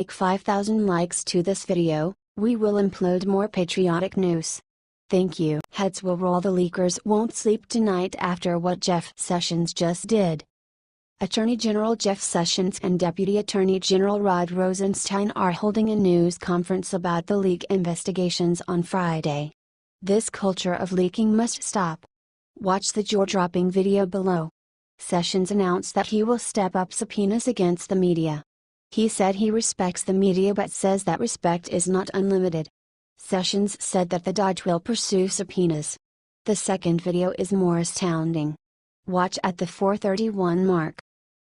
Like 5,000 likes to this video, we will upload more patriotic news. Thank you. Heads will roll. The leakers won't sleep tonight after what Jeff Sessions just did. Attorney General Jeff Sessions and Deputy Attorney General Rod Rosenstein are holding a news conference about the leak investigations on Friday. This culture of leaking must stop. Watch the jaw-dropping video below. Sessions announced that he will step up subpoenas against the media. He said he respects the media but says that respect is not unlimited. Sessions said that the Dodge will pursue subpoenas. The second video is more astounding. Watch at the 4:31 mark.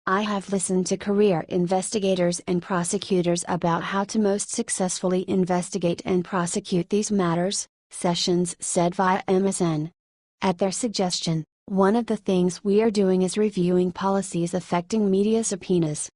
I have listened to career investigators and prosecutors about how to most successfully investigate and prosecute these matters, Sessions said via MSN. At their suggestion, one of the things we are doing is reviewing policies affecting media subpoenas.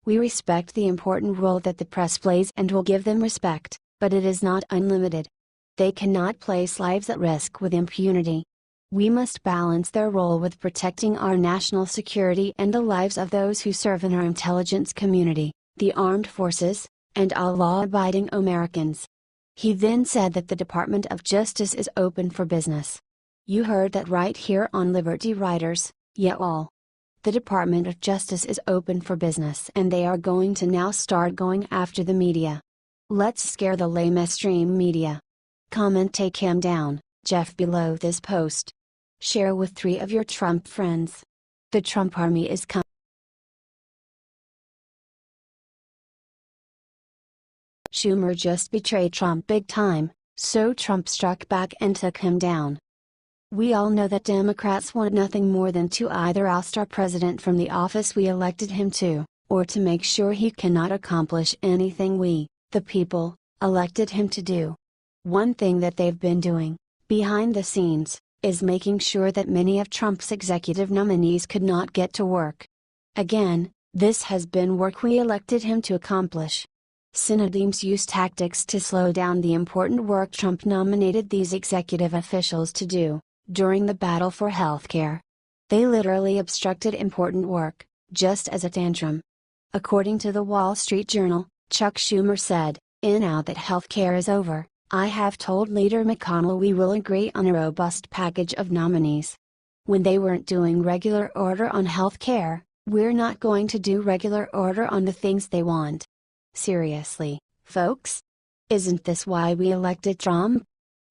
We respect the important role that the press plays and will give them respect, but it is not unlimited. They cannot place lives at risk with impunity. We must balance their role with protecting our national security and the lives of those who serve in our intelligence community, the armed forces, and all law-abiding Americans. He then said that the Department of Justice is open for business. You heard that right here on Liberty Writers, yeah all. The Department of Justice is open for business and they are going to now start going after the media. Let's scare the mainstream media. Comment take him down, Jeff below this post. Share with 3 of your Trump friends. The Trump army is coming. Schumer just betrayed Trump big time, so Trump struck back and took him down. We all know that Democrats want nothing more than to either oust our president from the office we elected him to, or to make sure he cannot accomplish anything we, the people, elected him to do. One thing that they've been doing, behind the scenes, is making sure that many of Trump's executive nominees could not get to work. Again, this has been work we elected him to accomplish. Synonyms use tactics to slow down the important work Trump nominated these executive officials to do, during the battle for healthcare. They literally obstructed important work, just as a tantrum. According to the Wall Street Journal, Chuck Schumer said, now that healthcare is over, I have told Leader McConnell we will agree on a robust package of nominees. When they weren't doing regular order on health care, we're not going to do regular order on the things they want. Seriously, folks? Isn't this why we elected Trump?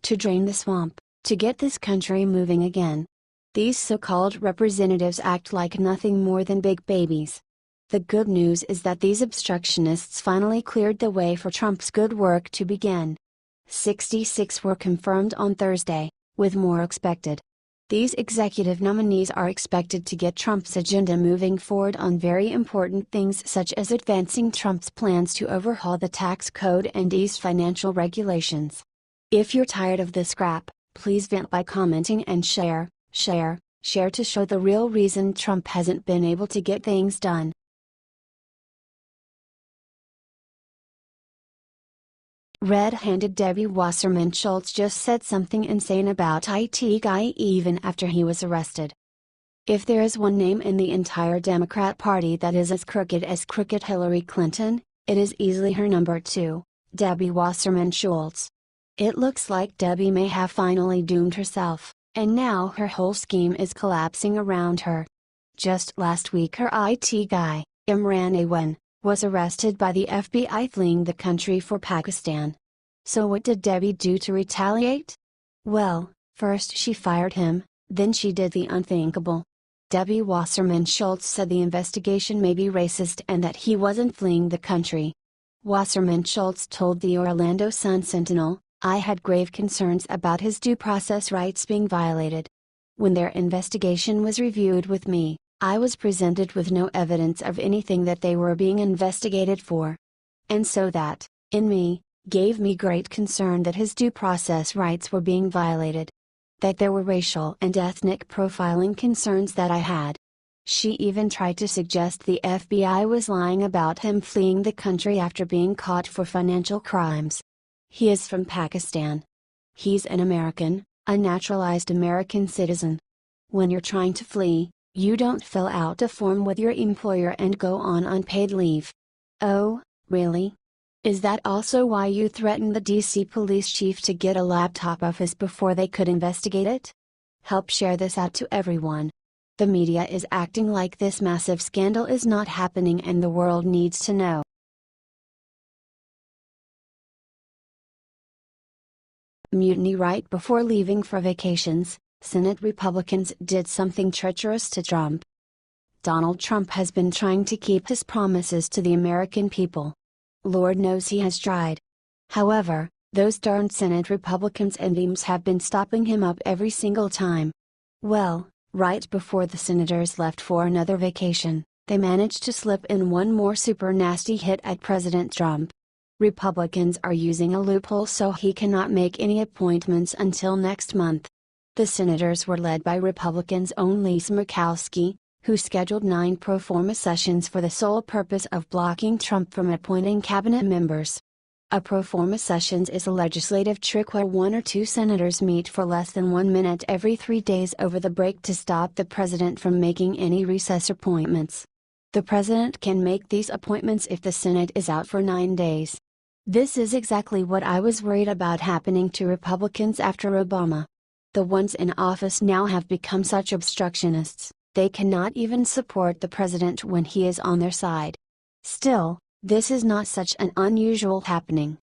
To drain the swamp, to get this country moving again. These so-called representatives act like nothing more than big babies. The good news is that these obstructionists finally cleared the way for Trump's good work to begin. 66 were confirmed on Thursday, with more expected. These executive nominees are expected to get Trump's agenda moving forward on very important things such as advancing Trump's plans to overhaul the tax code and ease financial regulations. If you're tired of this crap, please vent by commenting and share to show the real reason Trump hasn't been able to get things done. Red-handed Debbie Wasserman Schultz just said something insane about IT guy even after he was arrested. If there is one name in the entire Democrat Party that is as crooked Hillary Clinton, it is easily her number 2, Debbie Wasserman Schultz. It looks like Debbie may have finally doomed herself, and now her whole scheme is collapsing around her. Just last week her IT guy, Imran Awan, was arrested by the FBI fleeing the country for Pakistan. So what did Debbie do to retaliate? Well, first she fired him, then she did the unthinkable. Debbie Wasserman Schultz said the investigation may be racist and that he wasn't fleeing the country. Wasserman Schultz told the Orlando Sun-Sentinel, I had grave concerns about his due process rights being violated. When their investigation was reviewed with me, I was presented with no evidence of anything that they were being investigated for. And so that, in me, gave me great concern that his due process rights were being violated. That there were racial and ethnic profiling concerns that I had. She even tried to suggest the FBI was lying about him fleeing the country after being caught for financial crimes. He is from Pakistan. He's an American, a naturalized American citizen. When you're trying to flee, you don't fill out a form with your employer and go on unpaid leave. Oh, really? Is that also why you threatened the DC police chief to get a laptop of his before they could investigate it? Help share this out to everyone. The media is acting like this massive scandal is not happening and the world needs to know. Mutiny right before leaving for vacations, Senate Republicans did something treacherous to Trump. Donald Trump has been trying to keep his promises to the American people. Lord knows he has tried. However, those darn Senate Republicans and Dems have been stopping him up every single time. Well, right before the senators left for another vacation, they managed to slip in one more super nasty hit at President Trump. Republicans are using a loophole so he cannot make any appointments until next month. The senators were led by Republicans' own Lisa Murkowski, who scheduled 9 pro forma sessions for the sole purpose of blocking Trump from appointing cabinet members. A pro forma sessions is a legislative trick where 1 or 2 senators meet for less than 1 minute every 3 days over the break to stop the president from making any recess appointments. The president can make these appointments if the Senate is out for 9 days. This is exactly what I was worried about happening to Republicans after Obama. The ones in office now have become such obstructionists, they cannot even support the president when he is on their side. Still, this is not such an unusual happening.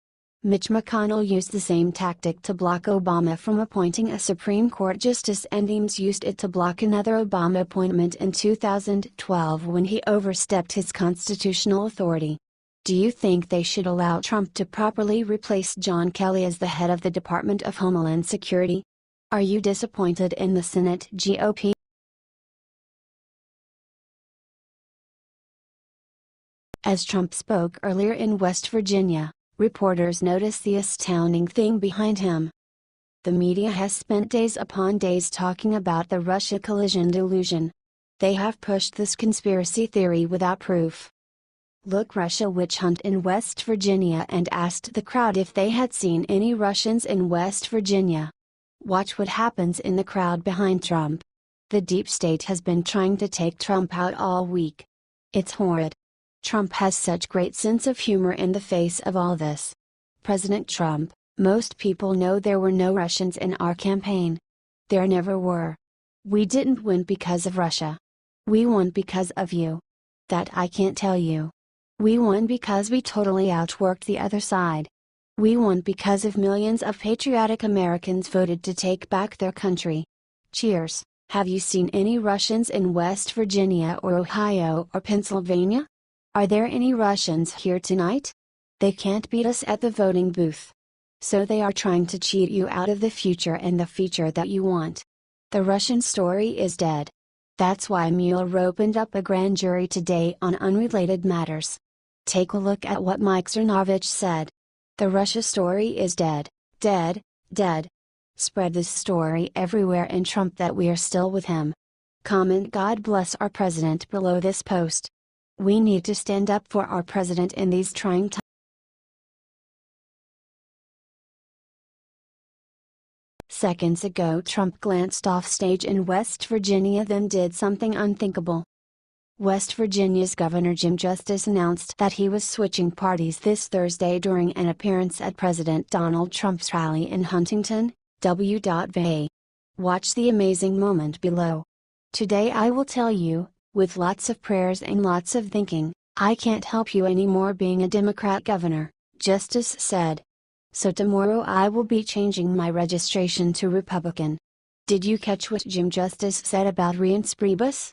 Mitch McConnell used the same tactic to block Obama from appointing a Supreme Court justice, and Dems used it to block another Obama appointment in 2012 when he overstepped his constitutional authority. Do you think they should allow Trump to properly replace John Kelly as the head of the Department of Homeland Security? Are you disappointed in the Senate GOP? As Trump spoke earlier in West Virginia, reporters noticed the astounding thing behind him. The media has spent days upon days talking about the Russia collusion delusion. They have pushed this conspiracy theory without proof. Look, Russia witch hunt in West Virginia, and asked the crowd if they had seen any Russians in West Virginia. Watch what happens in the crowd behind Trump. The deep state has been trying to take Trump out all week. It's horrid. Trump has such great sense of humor in the face of all this. President Trump, most people know there were no Russians in our campaign. There never were. We didn't win because of Russia. We won because of you. That I can't tell you. We won because we totally outworked the other side. We won because of millions of patriotic Americans voted to take back their country. Cheers. Have you seen any Russians in West Virginia or Ohio or Pennsylvania? Are there any Russians here tonight? They can't beat us at the voting booth. So they are trying to cheat you out of the future and the future that you want. The Russian story is dead. That's why Mueller opened up a grand jury today on unrelated matters. Take a look at what Mike Cernovich said. The Russia story is dead, dead, dead. Spread this story everywhere and Trump that we are still with him. Comment God bless our president below this post. We need to stand up for our president in these trying times. Seconds ago, Trump glanced off stage in West Virginia, then did something unthinkable. West Virginia's Governor Jim Justice announced that he was switching parties this Thursday during an appearance at President Donald Trump's rally in Huntington, W.Va. Watch the amazing moment below. Today I will tell you, with lots of prayers and lots of thinking, I can't help you anymore being a Democrat governor, Justice said. So tomorrow I will be changing my registration to Republican. Did you catch what Jim Justice said about Reince-Priebus?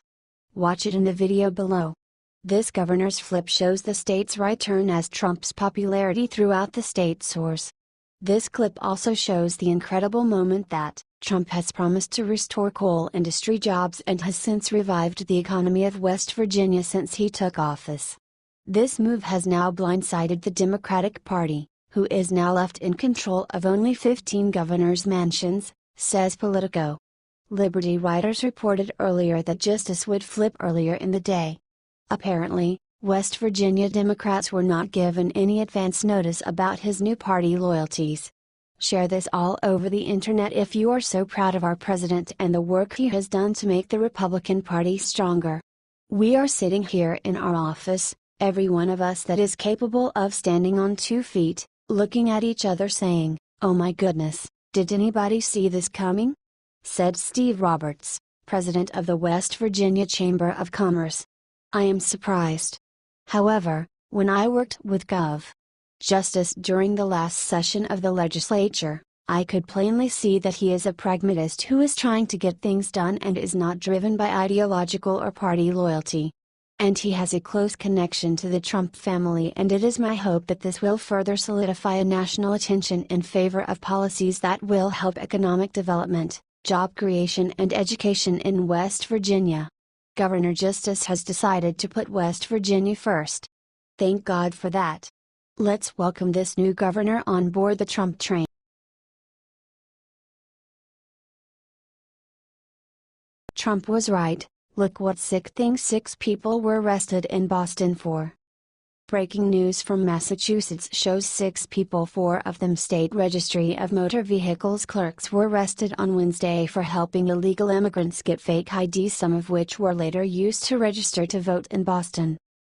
Watch it in the video below. This governor's flip shows the state's right turn as Trump's popularity throughout the state soars. This clip also shows the incredible moment that Trump has promised to restore coal industry jobs and has since revived the economy of West Virginia since he took office. This move has now blindsided the Democratic Party, who is now left in control of only 15 governor's mansions, says Politico. Liberty writers reported earlier that Justice would flip earlier in the day. Apparently, West Virginia Democrats were not given any advance notice about his new party loyalties. Share this all over the internet if you are so proud of our president and the work he has done to make the Republican Party stronger. We are sitting here in our office, Every one of us that is capable of standing on 2 feet, looking at each other saying, "Oh my goodness, did anybody see this coming?" Said Steve Roberts, president of the West Virginia Chamber of Commerce. I am surprised. However, when I worked with Gov. Justice during the last session of the legislature, I could plainly see that he is a pragmatist who is trying to get things done and is not driven by ideological or party loyalty. And he has a close connection to the Trump family, and it is my hope that this will further solidify a national attention in favor of policies that will help economic development, job creation and education in West Virginia. Governor Justice has decided to put West Virginia first. Thank God for that. Let's welcome this new governor on board the Trump train. Trump was right. Look what sick thing 6 people were arrested in Boston for. Breaking news from Massachusetts shows 6 people, 4 of them state registry of motor vehicles clerks, were arrested on Wednesday for helping illegal immigrants get fake IDs, some of which were later used to register to vote in Boston.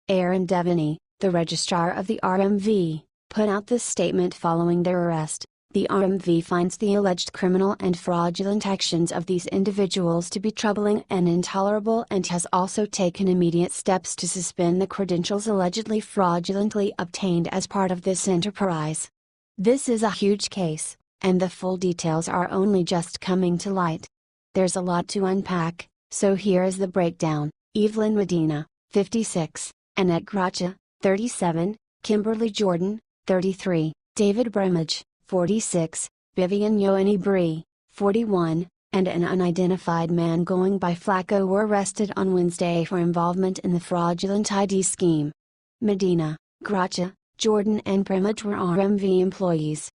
Aaron Devaney, the registrar of the RMV, put out this statement following their arrest. The RMV finds the alleged criminal and fraudulent actions of these individuals to be troubling and intolerable, and has also taken immediate steps to suspend the credentials allegedly fraudulently obtained as part of this enterprise. This is a huge case, and the full details are only just coming to light. There's a lot to unpack, so here is the breakdown. Evelyn Medina, 56, Annette Gracia, 37, Kimberly Jordan, 33, David Bremage, 46, Vivian Yoani Bree, 41, and an unidentified man going by Flacco were arrested on Wednesday for involvement in the fraudulent ID scheme. Medina, Gracia, Jordan and Bremage were RMV employees.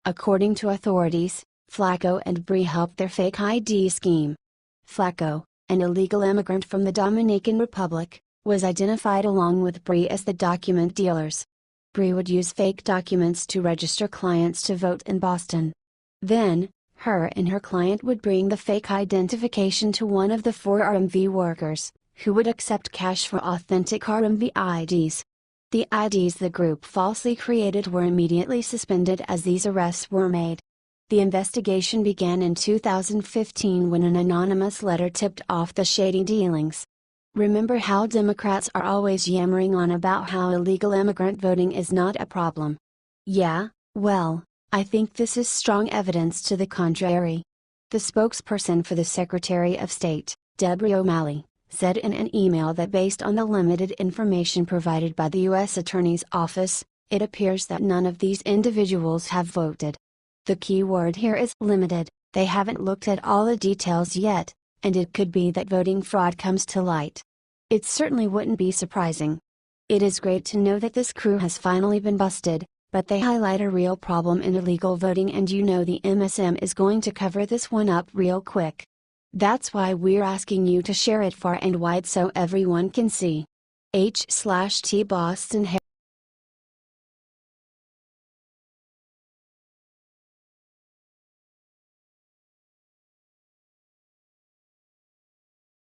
According to authorities, Flacco and Bree helped their fake ID scheme. Flacco, an illegal immigrant from the Dominican Republic, was identified along with Bree as the document dealers. Bree would use fake documents to register clients to vote in Boston. Then, her and her client would bring the fake identification to one of the 4 RMV workers, who would accept cash for authentic RMV IDs. The IDs the group falsely created were immediately suspended as these arrests were made. The investigation began in 2015 when an anonymous letter tipped off the shady dealings. Remember how Democrats are always yammering on about how illegal immigrant voting is not a problem? Yeah, well, I think this is strong evidence to the contrary. The spokesperson for the Secretary of State, Deborah O'Malley, said in an email that based on the limited information provided by the U.S. Attorney's Office, it appears that none of these individuals have voted. The key word here is limited. They haven't looked at all the details yet, and it could be that voting fraud comes to light. It certainly wouldn't be surprising. It is great to know that this crew has finally been busted, but they highlight a real problem in illegal voting, and you know the MSM is going to cover this one up real quick. That's why we're asking you to share it far and wide so everyone can see. H/T Boston Herald